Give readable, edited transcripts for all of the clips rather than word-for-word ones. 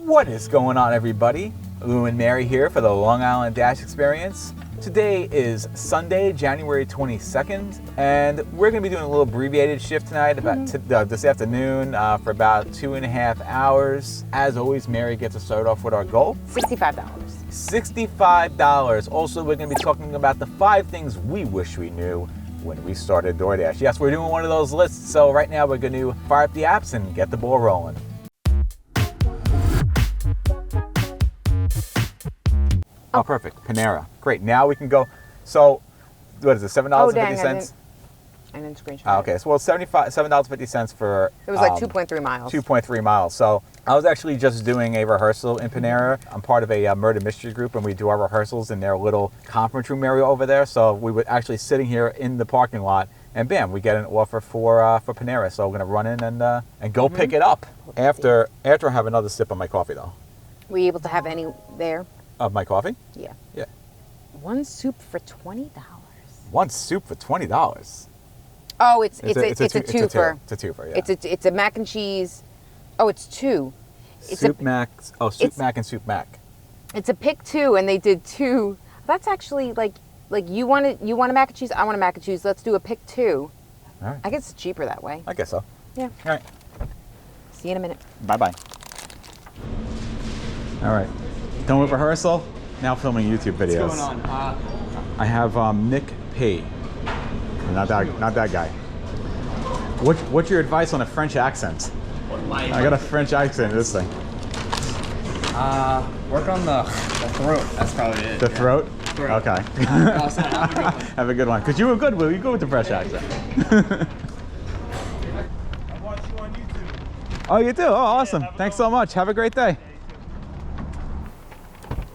What is going on, everybody? Lou and Mary here for the Long Island Dash Experience. Today is Sunday, January 22nd, and we're going to be doing a little abbreviated shift tonight about this afternoon for about 2.5 hours. As always, Mary gets us started off with our goal. $65. $65. Also, we're going to be talking about the 5 things we wish we knew when we started Doordash. Yes, we're doing one of those lists, so right now we're going to fire up the apps and get the ball rolling. Oh, perfect. Panera. Great. Now we can go. So, what is it? $7.50? I didn't screenshot. Okay. So, well, $7.50 for. It was like 2.3 miles. 2.3 miles. So, I was actually just doing a rehearsal in Panera. I'm part of a murder mystery group, and we do our rehearsals in their little conference room area over there. So, we were actually sitting here in the parking lot, and bam, we get an offer for Panera. So, we're gonna run in and go pick it up after I have another sip of my coffee, though. Were you able to have any there? Of my coffee? Yeah. Yeah. One soup for $20. One soup for $20. Oh, it's a twofer. It's a twofer, yeah. It's a mac and cheese. Oh, it's two. Soup mac. Oh, soup mac and soup mac. It's a pick two, and they did two. That's actually like you want a mac and cheese. I want a mac and cheese. Let's do a pick two. All right. I guess it's cheaper that way. I guess so. Yeah. All right. See you in a minute. Bye. All right. Done with rehearsal. Now filming YouTube videos. What's going on? I have Nick P. Not that guy. What's your advice on a French accent? I got a French accent in this thing. Work on the throat. That's probably it. The throat? Throat. Okay. Awesome. Have a good one. Have a good one. Because you were good, Will. You go with the French accent. I watch you on YouTube. Oh, you do? Oh, awesome. Yeah, Thanks so much. Have a great day.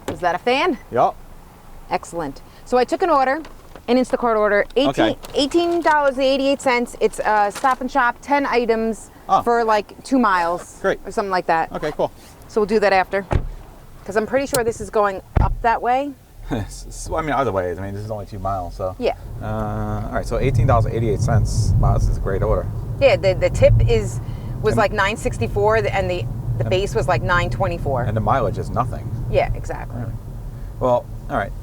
Was that a fan? Yup. Excellent. So I took an order, an Instacart order, $18.88. It's a Stop and Shop, 10 items for like 2 miles. Great. Or something like that. Okay, cool. So we'll do that after. Because I'm pretty sure this is going up that way. Well, I mean, other ways. I mean, this is only 2 miles, so. Yeah. All right, so $18.88. Wow, this is a great order. Yeah, the tip was like $9.64 and the base was like $9.24. And the mileage is nothing. Yeah, exactly. Well, all right.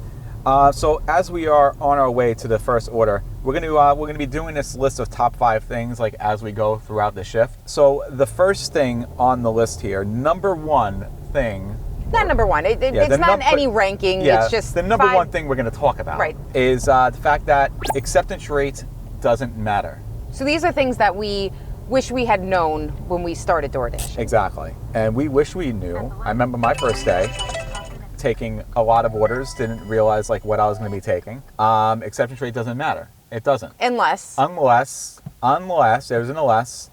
So as we are on our way to the first order, we're gonna be doing this list of top 5 things like as we go throughout the shift. So the first thing on the list here, number 1 thing. Not number 1. It's not any ranking. Yeah, it's just the number 5. 1 thing we're gonna talk about. Right. Is the fact that acceptance rate doesn't matter. So these are things that we wish we had known when we started Doordash. Exactly. And we wish we knew. I remember my first day taking a lot of orders, didn't realize like what I was going to be taking. Acceptance rate doesn't matter. It doesn't. Unless there's an unless,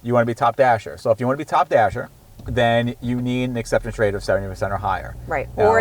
you want to be top dasher. So if you want to be top dasher, then you need an acceptance rate of 70% or higher. Right. Now,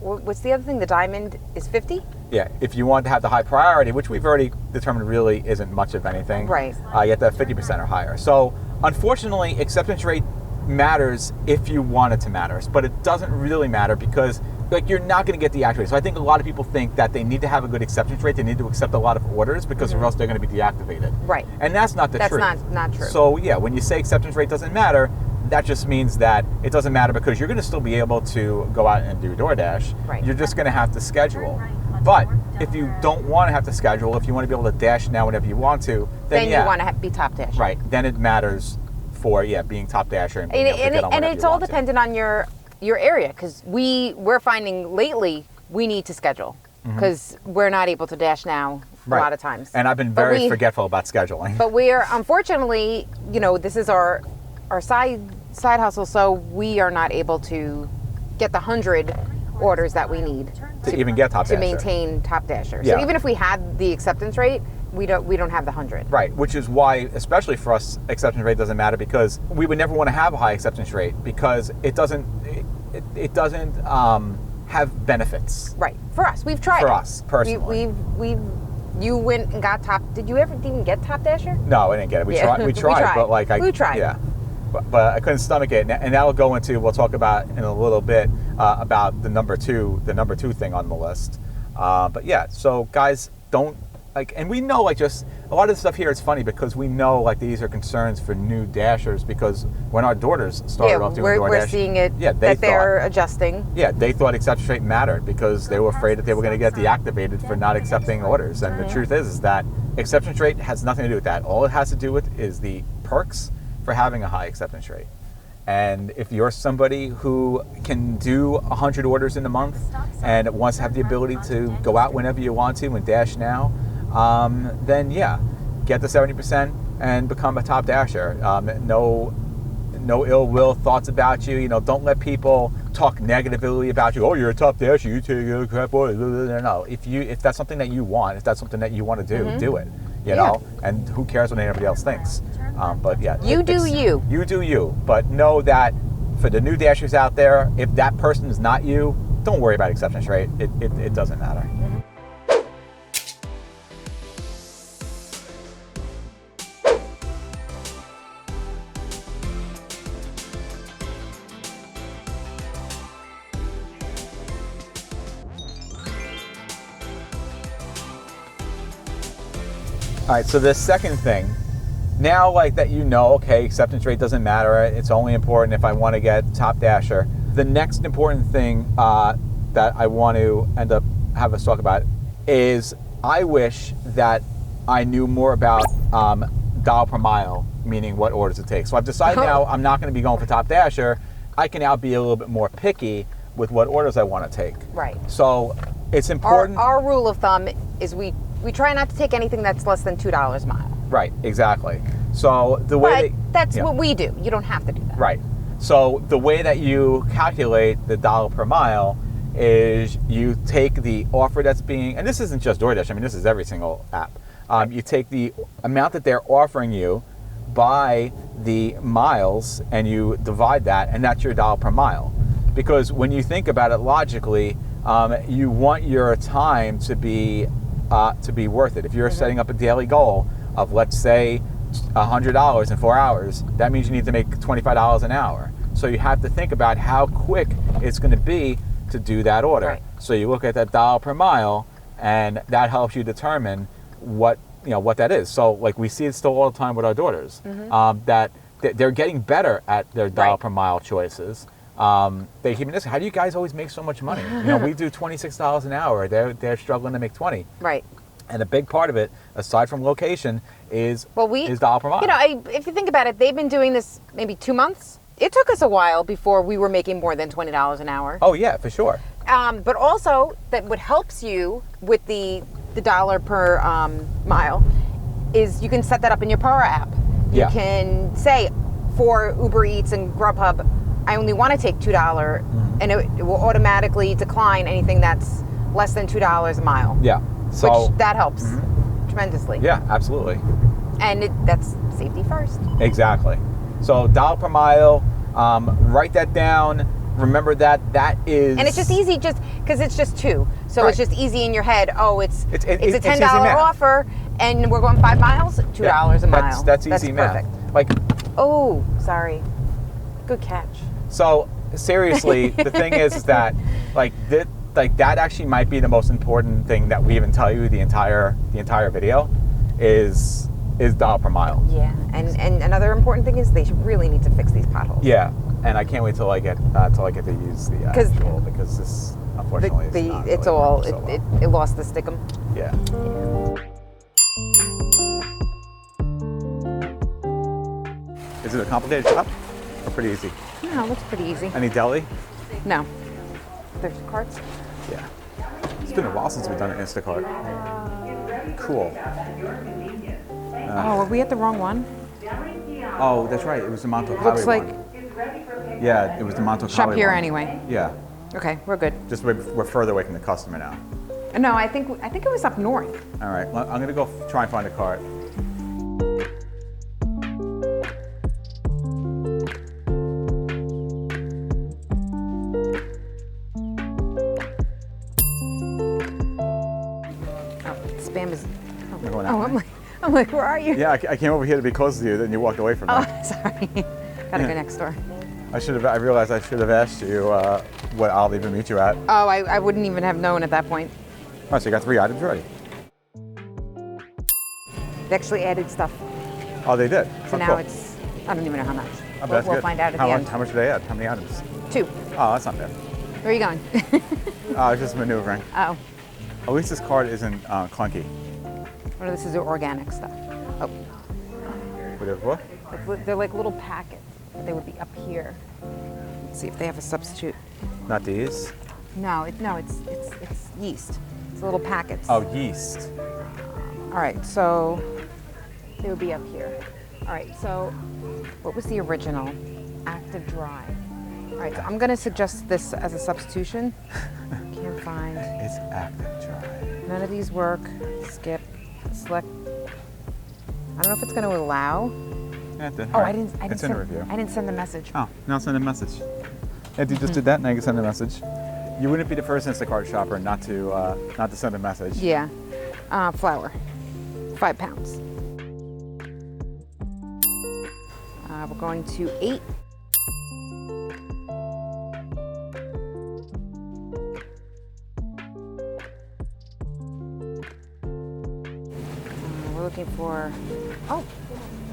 or what's the other thing? The diamond is 50? Yeah. If you want to have the high priority, which we've already determined really isn't much of anything. Right. You have to have 50% or higher. So unfortunately, acceptance rate matters if you want it to matter, but it doesn't really matter because like you're not going to get the activate. So I think a lot of people think that they need to have a good acceptance rate. They need to accept a lot of orders because or else they're going to be deactivated. Right. And that's not the truth. That's not true. So yeah, when you say acceptance rate doesn't matter, that just means that it doesn't matter because you're going to still be able to go out and do DoorDash. Right. You're just going to have to schedule. But if you don't want to have to schedule, if you want to be able to dash now whenever you want to, then you want to be top dasher. Right. Then it matters for being top dasher and being able to get on and whenever it's you all want to. dependent on your area because we're finding lately we need to schedule because we're not able to dash now a lot of times. And I've been very forgetful about scheduling. But we're unfortunately, this is our side hustle, so we are not able to get the 100 orders that we need to even get top dasher. To maintain top dasher. Yeah. So even if we had the acceptance rate, we don't have the 100. Right, which is why, especially for us, acceptance rate doesn't matter because we would never want to have a high acceptance rate because it doesn't have benefits. Right. For us, we've tried. For us personally, you went and got top. Did you ever even get top dasher? No, I didn't get it. We tried. We tried, but like we tried. Yeah. But I couldn't stomach it, and that'll go into. We'll talk about in a little bit about the number two thing on the list. But yeah, so guys, don't like, and we know, like, just a lot of the stuff here is funny because we know, like, these are concerns for new Dashers because when our daughters started off doing DoorDash, we're seeing it. Yeah, that they're adjusting. Yeah, they thought acceptance rate mattered because they were afraid that they were going to get deactivated for not accepting orders. And the truth is that acceptance rate has nothing to do with that. All it has to do with is the perks for having a high acceptance rate. And if you're somebody who can do 100 orders in a month and wants to have the ability to go out whenever you want to and Dash now, then yeah, get the 70% and become a top Dasher. No ill will thoughts about you. You know, don't let people talk negatively about you. Oh, you're a top Dasher. You take a crap order. No, if that's something that you want, if that's something that you want to do, do it. You know, and who cares what anybody else thinks? But yeah, you do you. You do you. But know that for the new Dashers out there, if that person is not you, don't worry about acceptance rate. It doesn't matter. All right, so the second thing, now like that you know, okay, acceptance rate doesn't matter. It's only important if I want to get top Dasher. The next important thing that I want to have us talk about is I wish that I knew more about dollar per mile, meaning what orders it takes. So I've decided now I'm not going to be going for top Dasher. I can now be a little bit more picky with what orders I want to take. Right. So it's important. Our rule of thumb is we try not to take anything that's less than $2 a mile. Right, exactly. So the way that's what we do. You don't have to do that. Right. So the way that you calculate the dollar per mile is you take the offer that's being, and this isn't just DoorDash, I mean, this is every single app. You take the amount that they're offering you by the miles and you divide that, and that's your dollar per mile. Because when you think about it logically, you want your time to be worth it. If you're setting up a daily goal of, let's say, $100 in 4 hours, that means you need to make $25 an hour. So you have to think about how quick it's going to be to do that order. Right. So you look at that dollar per mile, and that helps you determine what that is. So like we see it still all the time with our daughters, that they're getting better at their dollar per mile choices. They keep me asking, how do you guys always make so much money? You know, we do $26 an hour. They're struggling to make 20. Right. And a big part of it, aside from location, is dollar per mile. You know, if you think about it, they've been doing this maybe 2 months. It took us a while before we were making more than $20 an hour. Oh yeah, for sure. But also, that what helps you with the dollar per mile is you can set that up in your Power app. You can say, for Uber Eats and Grubhub, I only want to take $2, and it will automatically decline anything that's less than $2 a mile. Yeah. So which that helps tremendously. Yeah, absolutely. And that's safety first. Exactly. So dollar per mile, write that down. Remember that is... And it's just easy just because it's just 2. So it's just easy in your head. Oh, it's a $10 offer and we're going 5 miles, $2 a mile. That's easy math. Perfect. Like, oh, sorry. Good catch. So seriously, the thing is that that actually might be the most important thing that we even tell you the entire video is dollar per mile. Yeah, and another important thing is they really need to fix these potholes. Yeah, and I can't wait till I get to use the actual, because this unfortunately is not it's really all so well. it lost the stickum. Yeah. Is it a complicated shop or pretty easy? No, it looks pretty easy. Any deli? No. There's carts. Yeah. It's been a while since we've done an Instacart. Cool. Are we at the wrong one? Oh, that's right. It was the Montauk Highway Looks like one. Yeah, it was the Montauk shop Highway here one. anyway. Yeah. Okay, we're good. Just we're further away from the customer now. No, I think it was up north. All right. Well, I'm gonna go try and find a cart. Spam is. You're going that way? I'm like, where are you? Yeah, I came over here to be close to you, then you walked away from me. Oh, sorry. Gotta go next door. I realized I should have asked you what I'll even meet you at. Oh, I wouldn't even have known at that point. Oh, so you got 3 items already. They actually added stuff. Oh, they did. So Oh, now cool. it's, I don't even know how much. Oh, that's We'll good. find out at how the much, end. How much did they add? How many items? 2. Oh, that's not bad. Where are you going? It's just maneuvering. Oh, At least this card isn't clunky. well, this is the organic stuff. Oh, What? they're like little packets. They would be up here. Let's see if they have a substitute. Not these? No, it's yeast. It's little packets. Oh, yeast. All right, so they would be up here. All right, so what was the original? Active dry. All right, so I'm gonna suggest this as a substitution. Can't find. It's active dry. None of these work. Skip. Select. I don't know if it's gonna allow. Yeah, it did. Oh, All I right. didn't It's in send, the review. I didn't send the message. Oh, now send a message. If you just did that, now you can send a message. You wouldn't be the first Instacart shopper not to send a message. Yeah. Flour. 5 pounds. We're going to 8. We're looking for. Oh,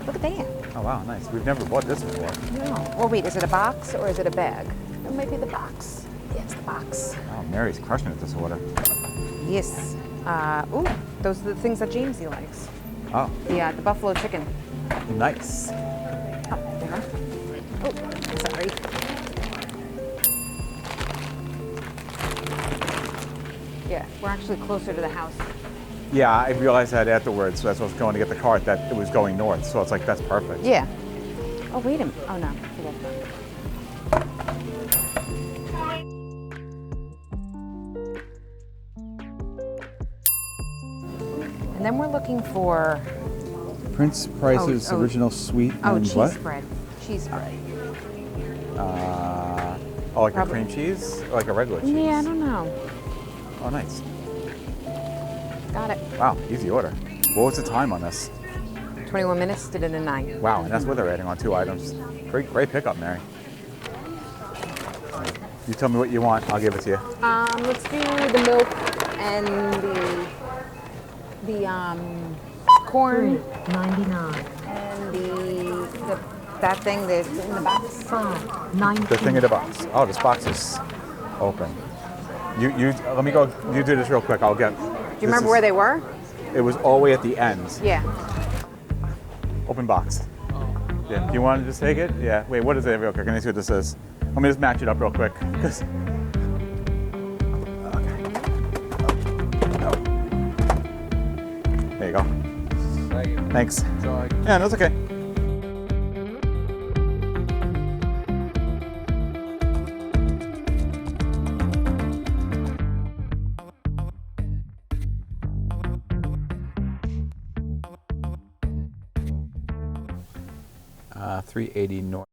look at that. Oh wow, nice. We've never bought this before. No. Well, wait. Is it a box or is it a bag? It might be the box. Yeah, it's the box. Oh, Mary's crushing it this order. Yes. Ooh, those are the things that Jamesy likes. Oh, The buffalo chicken. nice. Oh, there. Oh, sorry. Yeah, we're actually closer to the house. Yeah, I realized that afterwards. So as I was going to get the cart, that it was going north. So it's like that's perfect. Yeah. Oh, wait a minute. Oh, no. Forget that. And then we're looking for Prince Price's Oh, oh. original sweet and cheese what? spread. Cheese spread. Like Probably- a cream cheese, or like a regular cheese. Yeah, I don't know. Oh, nice. Got it. Wow, easy order. What was the time on this? 21 minutes, did it in 9. Wow, and that's what they're adding on 2 items. Great pickup, Mary. You tell me what you want, I'll give it to you. Let's do the milk and the corn $3.99. and that thing that's in the box. $5.19. The thing in the box. Oh, this box is open. You let me go. You do this real quick. I'll get. Do you remember where they were? It was all the way at the end. Yeah. Open box. Yeah. Do you want to just take it? Yeah. Wait. What is it? Real quick. Let me see what this is. Let me just match it up real quick. Okay. There you go. Thank you. Thanks. So Yeah, that's okay. $3.80 north.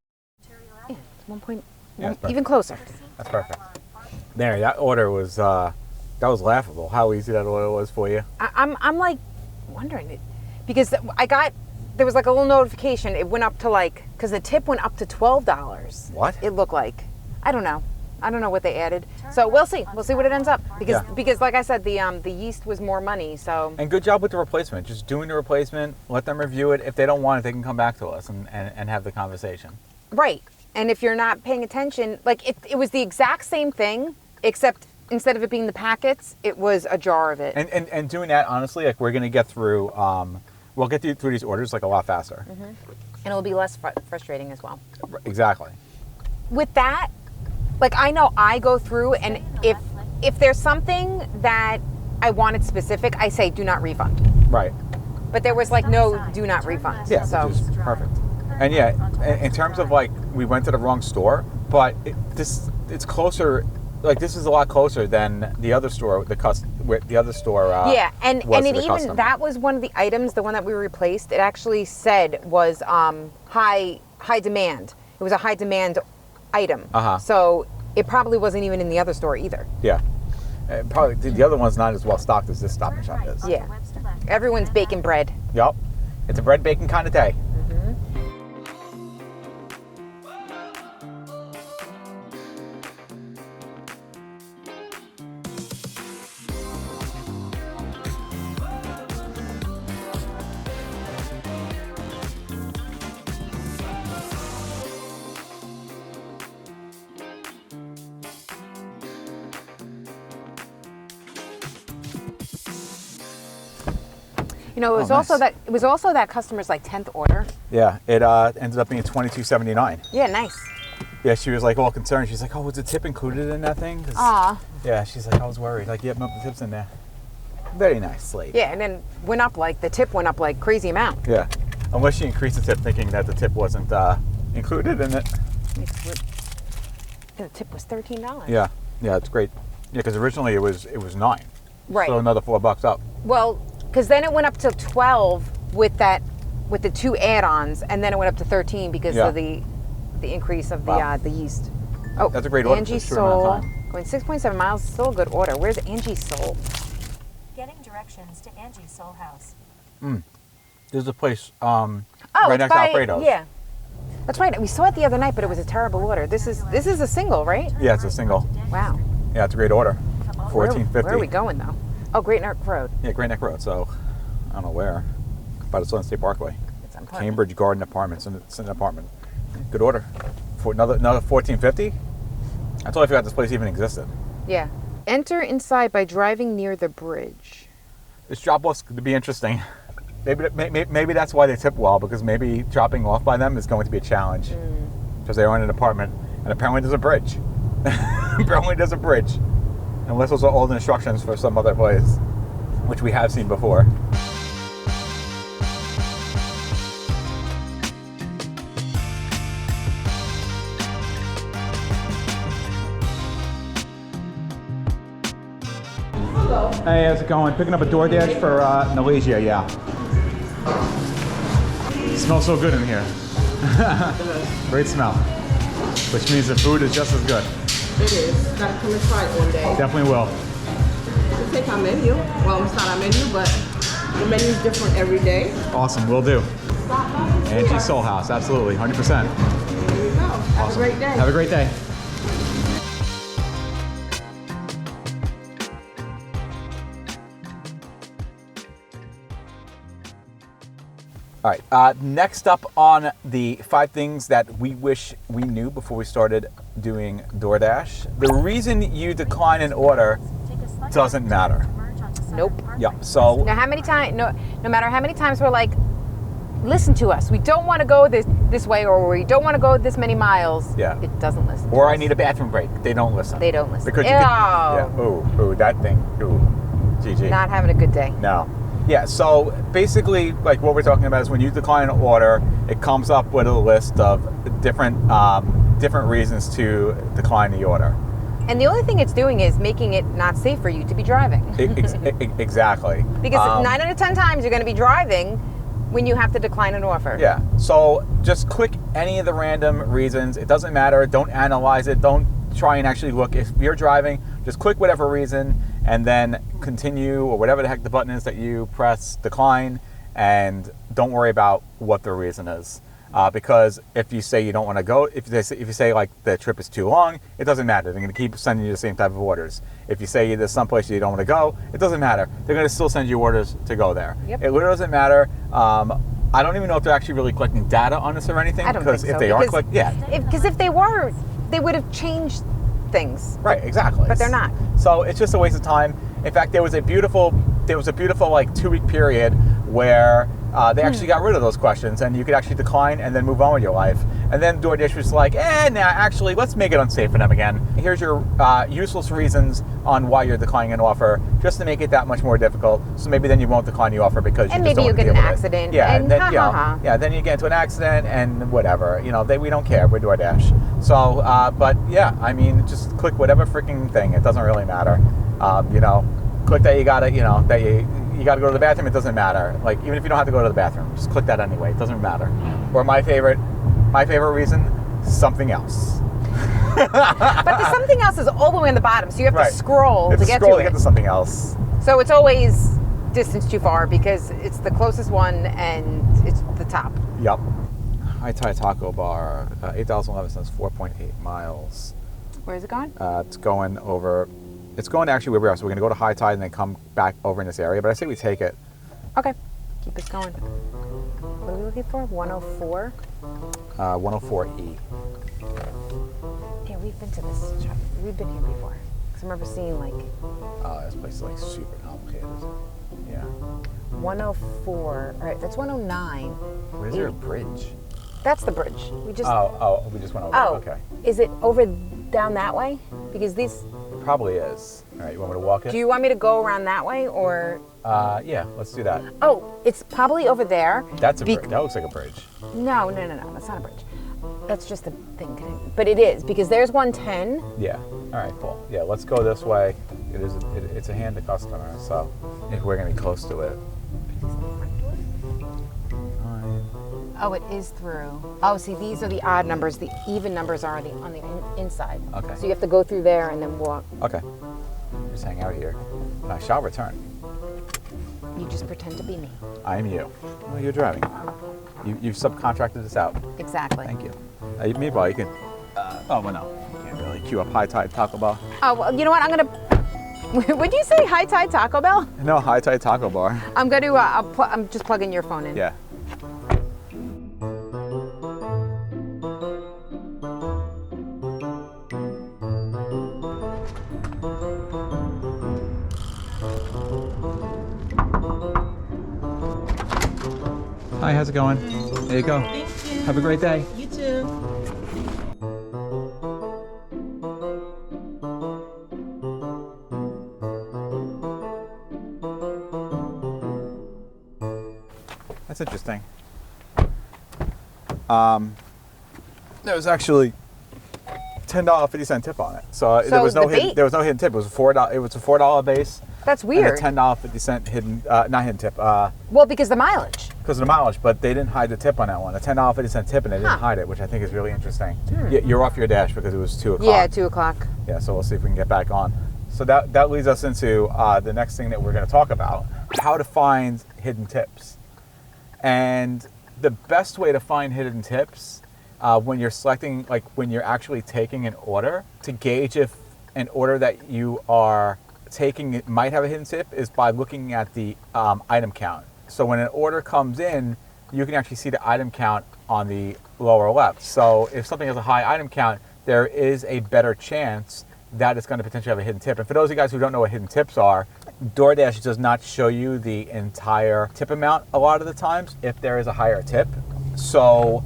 Yeah, it's 1 point, Yeah, it's even closer. That's perfect. Mary, that order was that was laughable. How easy that order was for you. I'm like wondering it because there was like a little notification. It went up to because the tip went up to $12. What? It looked like. I don't know what they added. So we'll see. We'll see what it ends up because like I said, the yeast was more money. So And good job with the replacement. Just doing the replacement, let them review it. If they don't want it, they can come back to us and have the conversation. right. And if you're not paying attention, like it was the exact same thing, except instead of it being the packets, it was a jar of it. And doing that, honestly, like we're gonna get through. We'll get through these orders like a lot faster. Mm-hmm. And it'll be less frustrating as well. Exactly. With that, like I know I go through and if there's something that I wanted specific, I say do not refund. Right. But there was like no do not refund. Yeah. So Which is perfect. And yeah, in terms of like we went to the wrong store, but it's closer. Like this is a lot closer than the other store. The other store. yeah, and was it to the even customer. that was one of the items, the one that we replaced. It actually said was high demand. It was a high demand item. Uh-huh. So it probably wasn't even in the other store either. Yeah. Probably the other one's not as well stocked as this Stop and Shop is. Yeah. Everyone's baking bread. Yup. It's a bread baking kind of day. You know, it was also that customer's like 10th order. Yeah, it ended up being $22.79. Yeah, nice. Yeah, she was like all concerned. She's like, "Oh, was the tip included in that thing?" Yeah, she's like, "I was worried." Like, "Yep, nope, the tip's in there." Very nice lady. Yeah, and then the tip went up like crazy amount. Yeah, unless she increased the tip thinking that the tip wasn't included in it. The tip was $13. Yeah, it's great. Yeah, because originally it was $9. Right. So another $4 up. Well, because then it went up to 12 with the 2 add-ons, and then it went up to 13 because of the increase of the yeast. Oh, that's a great order. Angie for a short amount of Soul time. going 6.7 miles. Still a good order. Where's Angie Soul? Getting directions to Angie's Soul House. There's a place Oh, right it's next to by, Alfredo's. Yeah, that's right. We saw it the other night, but it was a terrible order. This is a single, right? Yeah, it's a single. Wow. Yeah, it's a great order. $14.50. Where are we going though? Oh, Great Neck Road. Yeah, Great Neck Road. So I don't know where, by the Southern State Parkway. It's an apartment. Cambridge Garden Apartments. It's an apartment. Good order. For another $14.50. I totally forgot this place even existed. Yeah. Enter inside by driving near the bridge. This drop off's going to be interesting. Maybe that's why they tip well, because maybe dropping off by them is going to be a challenge. Because they are in an apartment, and apparently there's a bridge. Apparently there's a bridge. Unless those are old instructions for some other place, which we have seen before. Hey, how's it going? Picking up a Doordash for Malaysia, yeah. Smells so good in here. Great smell. Which means the food is just as good. It is. Gotta come and try it one day. Definitely will. We'll take our menu. Well, it's not our menu, but the menu's different every day. Awesome, will do. Angie's Soul House, absolutely, 100%. There you go. Have a great day. Have a great day. All right, next up on the 5 things that we wish we knew before we started doing DoorDash. The reason you decline an order doesn't matter. Nope. Yeah, so No matter how many times we're like, listen to us. We don't want to go this way, or we don't want to go this many miles. Yeah. It doesn't listen. or to I us. need a bathroom break. They don't listen. They don't listen. Because Ew. you could, yeah, ooh, that thing. Ooh, GG. Not having a good day. No. Yeah, so basically, like what we're talking about is when you decline an order, it comes up with a list of different reasons to decline the order. And the only thing it's doing is making it not safe for you to be driving. Exactly. Because 9 out of 10 times you're going to be driving when you have to decline an offer. Yeah, so just click any of the random reasons. It doesn't matter. Don't analyze it. Don't try and actually look. If you're driving, just click whatever reason and then continue, or whatever the heck the button is that you press, decline, and don't worry about what the reason is. Because if you say you don't want to go, if you say like the trip is too long, it doesn't matter. They're going to keep sending you the same type of orders. If you say there's someplace you don't want to go, it doesn't matter. They're going to still send you orders to go there. Yep. It literally doesn't matter. I don't even know if they're actually really collecting data on this or anything. I don't because think if so, they are because collecting, yeah. Because if they were, they would have changed things. Right, exactly. But they're not. So it's just a waste of time. In fact, there was a beautiful like 2-week period where they actually got rid of those questions, and you could actually decline and then move on with your life. And then DoorDash was like, actually, let's make it unsafe for them again. Here's your useless reasons on why you're declining an offer, just to make it that much more difficult. So maybe then you won't decline the offer because And you just maybe don't you'll want to get deal an with it. accident. Yeah, and then yeah, then you get into an accident and whatever. We don't care. We're DoorDash. So, but yeah, I mean, just click whatever freaking thing. It doesn't really matter. Click that you gotta, that you gotta go to the bathroom. It doesn't matter. Like, even if you don't have to go to the bathroom, just click that anyway. It doesn't matter. Or my favorite reason, something else. But the something else is all the way in the bottom, so you have Right. to scroll You have to to get scroll to to it. get to something else. So it's always distance too far because it's the closest one and it's the top. Yep. High Tide Taco Bar, 8,011 cents, 4.8 miles. Where is it going? It's going to actually where we are. So we're going to go to High Tide and then come back over in this area. But I say we take it. Okay. Keep us going. What are we looking for? 104? 104E. Yeah, we've been to this shop. We've been here before. Because I remember seeing like... This place is like super complicated. Yeah. 104. All right, that's 109. Where's there a bridge? That's the bridge. We just. Oh, we just went over. Oh, Okay. is it over down that way? Because these. It probably is. All right, you want me to walk it? Do you want me to go around that way or? Yeah, let's do that. Oh, it's probably over there. That's a bridge. That looks like a bridge. No. That's not a bridge. That's just a thing. But it is because there's 110. Yeah. All right, cool. Yeah, let's go this way. It's a hand to customer, so if we're gonna be close to it. Oh, it is through. Oh, see, these are the odd numbers. The even numbers are on the inside. Okay. So you have to go through there and then walk. Okay. Just hang out here. And I shall return. You just pretend to be me. I am you. Well, you're driving. You've subcontracted this out. Exactly. Thank you. Meanwhile, you can. Oh, well, no. You can't really queue up High Tide Taco Bell. Oh, well, you know what? I'm gonna. Would you say High Tide Taco Bell? No, High Tide Taco Bar. I'm going to. I'm just plugging your phone in. Yeah. Hi, how's it going? There you go. Thank you. Have a great day. You too. That's interesting. There was actually $10.50 tip on it. So there was no hidden tip. It was a $4 base. That's weird. And a $10.50 hidden, not hidden tip. Well, because the mileage. Because of the mileage, but they didn't hide the tip on that one. A $10.50 tip, and they didn't hide it, which I think is really interesting. You're off your dash because it was 2 o'clock. Yeah, 2 o'clock. Yeah, so we'll see if we can get back on. So that leads us into the next thing that we're going to talk about: how to find hidden tips. And the best way to find hidden tips when you're selecting, like when you're actually taking an order, to gauge if an order that you are taking might have a hidden tip, is by looking at the item count. So when an order comes in, you can actually see the item count on the lower left. So if something has a high item count, there is a better chance that it's going to potentially have a hidden tip. And for those of you guys who don't know what hidden tips are, Doordash does not show you the entire tip amount a lot of the times if there is a higher tip. So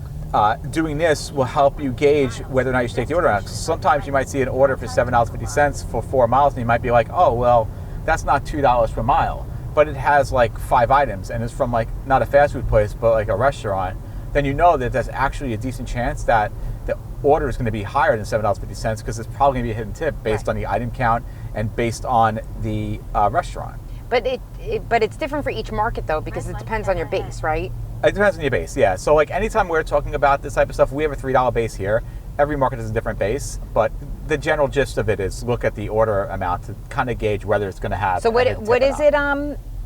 doing this will help you gauge whether or not you should take the order out. Sometimes you might see an order for $7.50 for 4 miles, and you might be like, oh, well, that's not $2 per mile. But it has like 5 items, and it's from like not a fast food place, but like a restaurant. Then you know that there's actually a decent chance that the order is going to be higher than $7.50 because it's probably going to be a hidden tip based on the item count and based on the restaurant. But it's different for each market though, because it depends on your base, right? It depends on your base, yeah. So like anytime we're talking about this type of stuff, we have a $3 base here. Every market has a different base, but the general gist of it is look at the order amount to kind of gauge whether it's going to have. So what is it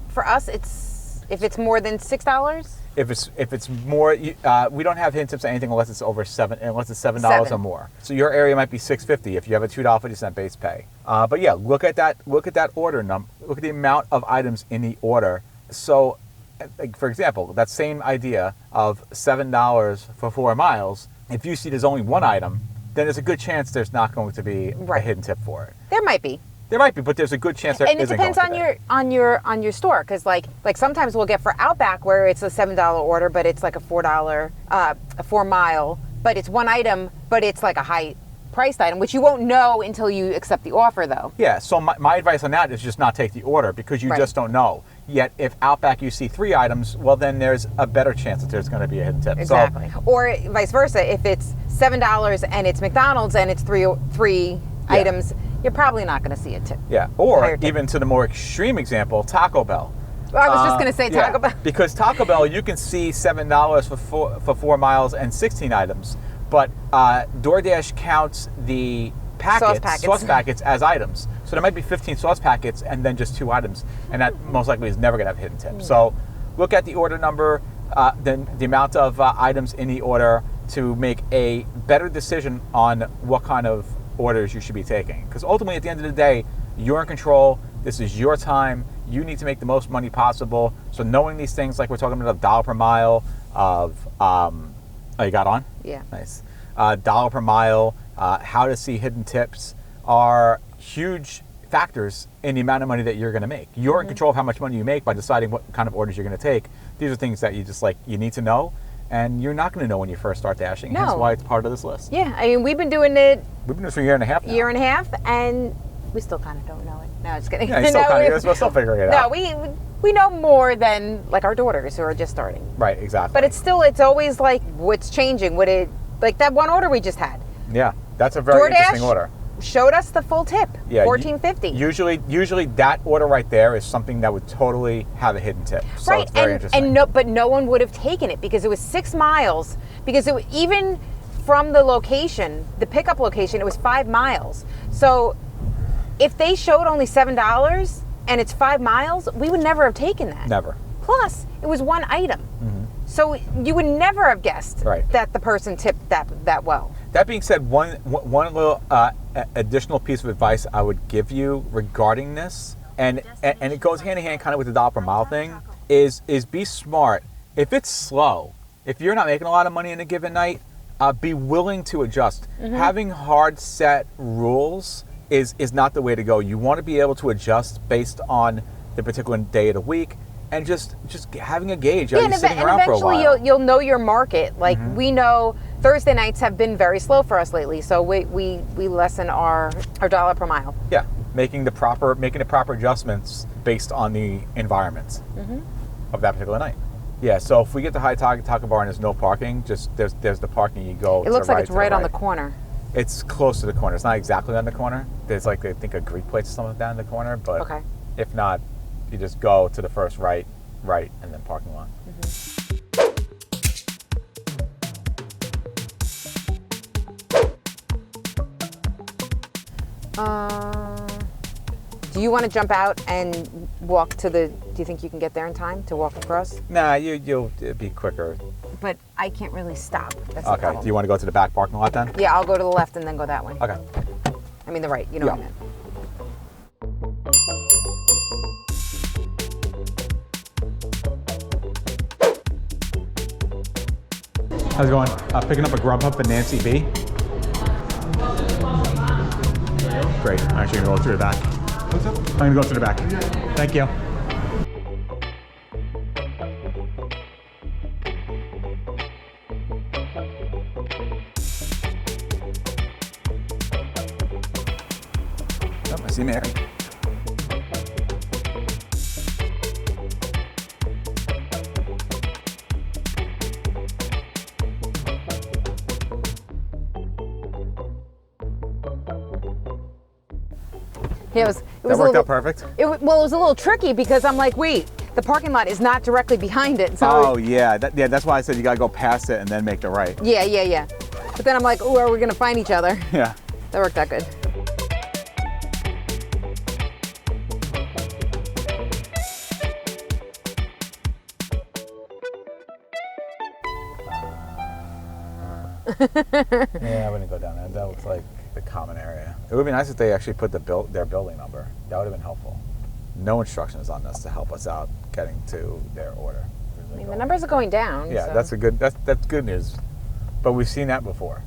for us? It's if it's more than $6. If it's more, we don't have hidden tips on anything unless it's over $7 or more. So your area might be $6.50 if you have a $2.50 base pay. But yeah, look at that order number. Look at the amount of items in the order. So, like for example, that same idea of $7 for 4 miles. If you see there's only one item, then there's a good chance there's not going to be a hidden tip for it. There might be. There might be, but there's a good chance there isn't. And it depends on your store, because like sometimes we'll get for Outback where it's a $7 order, but it's like a $4 a 4 mile, but it's one item, but it's like a high priced item, which you won't know until you accept the offer though. Yeah. So my advice on that is just not take the order because you just don't know. Yet if Outback you see 3 items, well then there's a better chance that there's going to be a hidden tip. Exactly. So, or vice versa, if it's $7 and it's McDonald's and it's three items, you're probably not going to see a tip. Yeah, or even to the more extreme example, Taco Bell. Well, I was just going to say Taco Bell. Because Taco Bell, you can see $7 for 4 miles and 16 items, but DoorDash counts the sauce packets as items. So there might be 15 sauce packets and then just 2 items, and that most likely is never going to have a hidden tip. So look at the order number, then the amount of items in the order to make a better decision on what kind of orders you should be taking, because ultimately at the end of the day you're in control. This is your time. You need to make the most money possible. So knowing these things, like we're talking about $1 per mile of you got on? Yeah. Nice. $1 per mile, how to see hidden tips are huge factors in the amount of money that you're going to make. You're in control of how much money you make by deciding what kind of orders you're going to take. These are things that you just you need to know, and you're not going to know when you first start dashing. No. That's why it's part of this list. Yeah, I mean, we've been doing it We've been doing this for a year and a half now. year and a half, and we still kind of don't know it. No, just kidding. Yeah, you're still figuring it out. No, we know more than like our daughters who are just starting. Right, exactly. But it's always like what's changing. Like that one order we just had. Yeah, that's a very interesting order. Showed us the full tip, Yeah, $14.50. Usually that order right there is something that would totally have a hidden tip. So Right, it's very interesting. but no one would have taken it because it was 6 miles. Because even from the location, the pickup location, it was 5 miles. So if they showed only $7 and it's 5 miles, we would never have taken that. Never. Plus, it was one item. So you would never have guessed that the person tipped that well. That being said, one little additional piece of advice I would give you regarding this, and it goes hand in hand kind of with the dollar per mile thing, is be smart. If it's slow, if you're not making a lot of money in a given night, be willing to adjust. Having hard set rules is not the way to go. You want to be able to adjust based on the particular day of the week, and just having a gauge. Are you sitting around for a while? Eventually you'll know your market. Like we know Thursday nights have been very slow for us lately, so we lessen our dollar per mile. Yeah, making the proper adjustments based on the environment of that particular night. Yeah, so if we get to High Taco Bar and there's no parking, just there's the parking. You go. It looks like it's right on the corner. It's close to the corner. It's not exactly on the corner. There's I think a Greek place or something down in the corner, but if not, you just go to the first right, and then parking lot. Do you want to jump out and walk to do you think you can get there in time to walk across? Nah, you'll be quicker. But I can't really stop. That's the Okay, problem. do you want to go to the back parking lot then? Yeah, I'll go to the left and then go that way. Okay. I mean the right, you know what I meant. How's it going? Picking up a Grubhub for Nancy B. Great. I'm actually going to go through the back. What's up? I'm going to go through the back. Thank you. Oh, I see Mary. Yeah, it That worked out perfect. It was a little tricky because I'm like, wait, the parking lot is not directly behind it. So Oh yeah, that's why I said you gotta go past it and then make the right. Yeah. But then I'm like, oh, are we gonna find each other? Yeah. That worked out good. Yeah, I wouldn't go down there. That looks like the common area. It would be nice if they actually put their building number. That would have been helpful. No instructions on this to help us out getting to their order. I mean, the numbers are going down. Yeah, so. that's good news. But we've seen that before.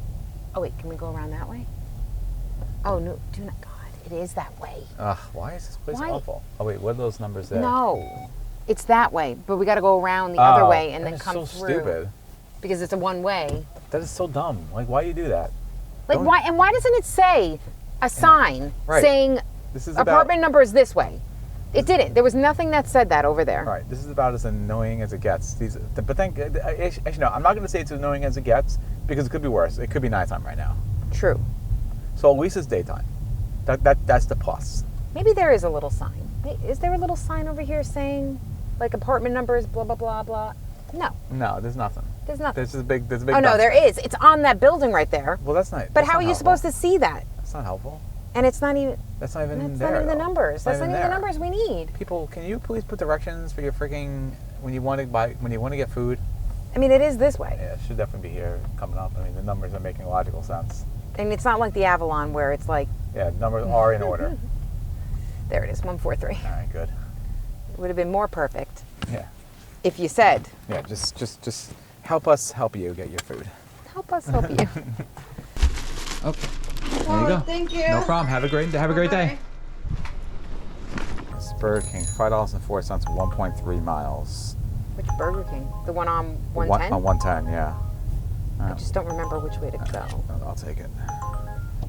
Oh wait, can we go around that way? Oh no, do not. God, it is that way. Ugh, why is this place Why? awful? Oh wait, what are those numbers there? No, it's that way, but we got to go around the other way and that then is come so through. stupid. Because it's a one way. That is so dumb. Like, why do you do that? Like Don't- why? And why doesn't it say a sign Right. saying This is apartment number is this way? It didn't. There was nothing that said that over there. All right, this is about as annoying as it gets. But then, actually, no, I'm not going to say it's as annoying as it gets because it could be worse. It could be nighttime right now. True. So at least it's daytime. That's the plus. Maybe there is a little sign. Is there a little sign over here saying, like, apartment numbers, blah blah blah blah? No, No, there's nothing. there's nothing. There's a big. Oh no, there is. It's on that building right there. Well, that's not. But how are you supposed to see that? That's not helpful. And it's not even. That's not even That's there. not even the though. numbers. That's not even the there. numbers we need. People, can you please put directions for your freaking when you want to get food? I mean, it is this way. Yeah, it should definitely be here coming up. I mean, the numbers are making logical sense. And it's not like the Avalon where it's like, Yeah, the numbers are in order. there it is, 143. All right, good. It would have been more perfect Yeah, if you said, yeah. Just help us help you get your food. help us help you. Okay. There you go. Thank you. No problem. Have a great day. Burger King, $5.04, 1.3 miles. Which Burger King? The one on 110? On 110, yeah. I just don't remember which way to go. I'll take it.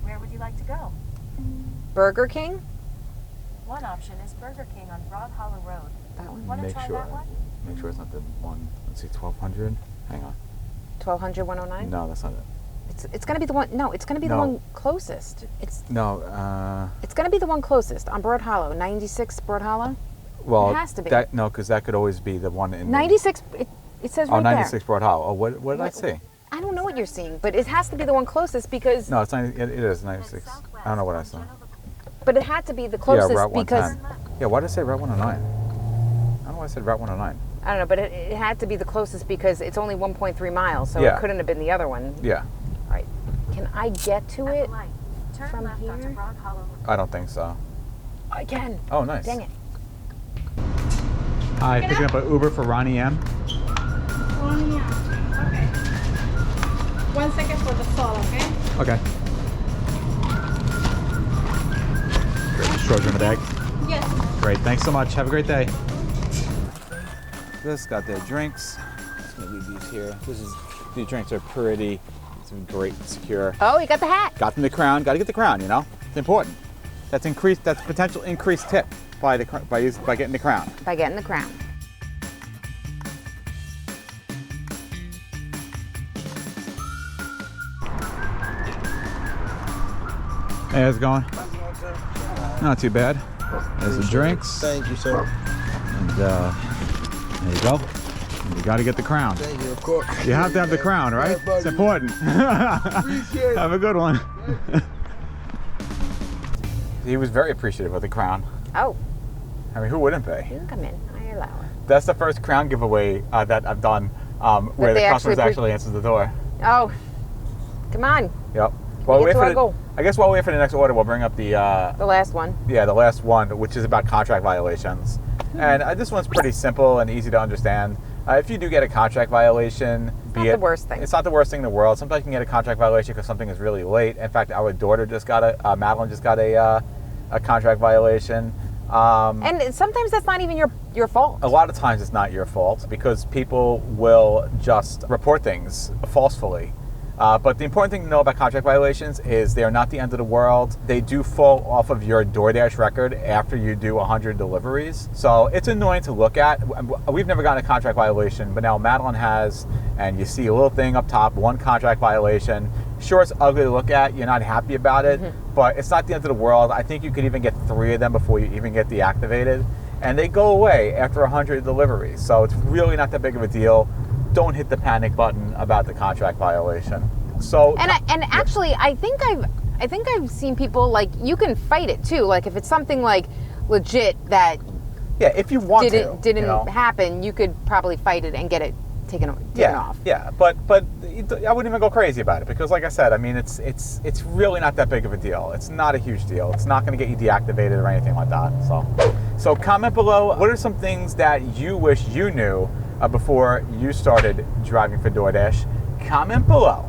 Where would you like to go? Burger King? One option is Burger King on Broad Hollow Road. That one? Want to Make try sure. that one? Make sure it's not the one. Let's see, 1200. Hang on. 1200 109? No, that's not it. It's going to be the one. No, it's going to be the No. one closest. It's No. going to be the one closest on Broad Hollow. 96 Broad Hollow? Well, It has to be. No, because that could always be the one in. 96. It says right 96 Broad Hollow. Oh, what did I What- see? I don't know what you're seeing, but it has to be the one closest because. No, it's 90, it is 96. I don't know what I saw. But it had to be the closest yeah, Route because 110. Yeah, why did I say Route 109? I don't know why I said Route 109. I don't know, but it had to be the closest because it's only 1.3 miles, so Yeah. it couldn't have been the other one. Yeah, All right, can I get to At it? the light, turn from left onto here? Broad Hollow. I don't think so. I can. Oh, nice. Dang it. Hi, picking up an Uber for Ronnie M. Okay. 1 second for the salt, okay? Okay. Great, straws in the bag. Yes. Great, thanks so much. Have a great day. This got their drinks. Just gonna leave these here. These drinks are pretty. It's great, secure. Oh, you got the hat. Got them the crown. Got to get the crown. You know, it's important. That's increased. That's potential increased tip by getting the crown. By getting the crown. Hey, how's it going? Not too bad. There's the drinks. Thank you, sir. And there you go. And you got to get the crown. Thank you, of course. You have to have the crown, right? Yeah, buddy. It's important. Appreciate it. Have a good one. He was very appreciative of the crown. Oh, I mean, who wouldn't you be? can come in. I allow it. That's the first crown giveaway that I've done where the they customer actually actually answers the door. Oh, come on. Yep. While we Get wait to for our the, goal. I guess while we wait for the next order, we'll bring up the The last one. the last one, which is about contract violations. And this one's pretty simple and easy to understand. If you do get a contract violation, not the worst thing. It's not the worst thing in the world. Sometimes you can get a contract violation because something is really late. In fact, our daughter just got Madeline just got a contract violation. And sometimes that's not even your fault. A lot of times it's not your fault because people will just report things falsely. But the important thing to know about contract violations is they are not the end of the world. They do fall off of your Doordash record after you do 100 deliveries. So it's annoying to look at. We've never gotten a contract violation, but now Madeline has, and you see a little thing up top, one contract violation. Sure, it's ugly to look at. You're not happy about it, but it's not the end of the world. I think you could even get 3 of them before you even get deactivated. And they go away after 100 deliveries. So it's really not that big of a deal. Don't hit the panic button about the contract violation. So And actually, I think I've seen people like you can fight it too. Like if it's something like legit that yeah, if you want didn't to, you know. happen, you could probably fight it and get it taken off. Yeah, but I wouldn't even go crazy about it because, like I said, I mean, it's really not that big of a deal. It's not a huge deal. It's not going to get you deactivated or anything like that. So comment below. What are some things that you wish you knew before you started driving for DoorDash? Comment below.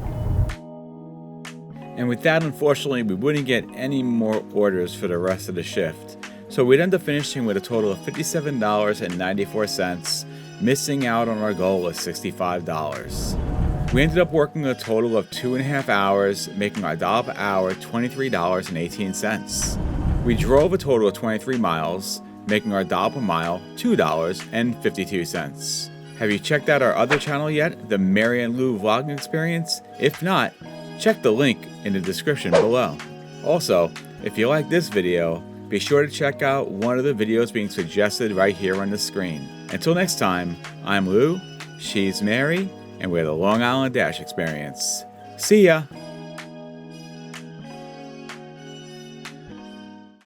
And with that, unfortunately, we wouldn't get any more orders for the rest of the shift. So we'd end up finishing with a total of $57.94, missing out on our goal of $65. We ended up working a total of 2.5 hours, making our dollar per hour $23.18. We drove a total of 23 miles, making our dollar per mile $2.52. Have you checked out our other channel yet, the Mary and Lou Vlogging Experience? If not, check the link in the description below. Also, if you like this video, be sure to check out one of the videos being suggested right here on the screen. Until next time, I'm Lou, she's Mary, and we're the Long Island Dash Experience. See ya!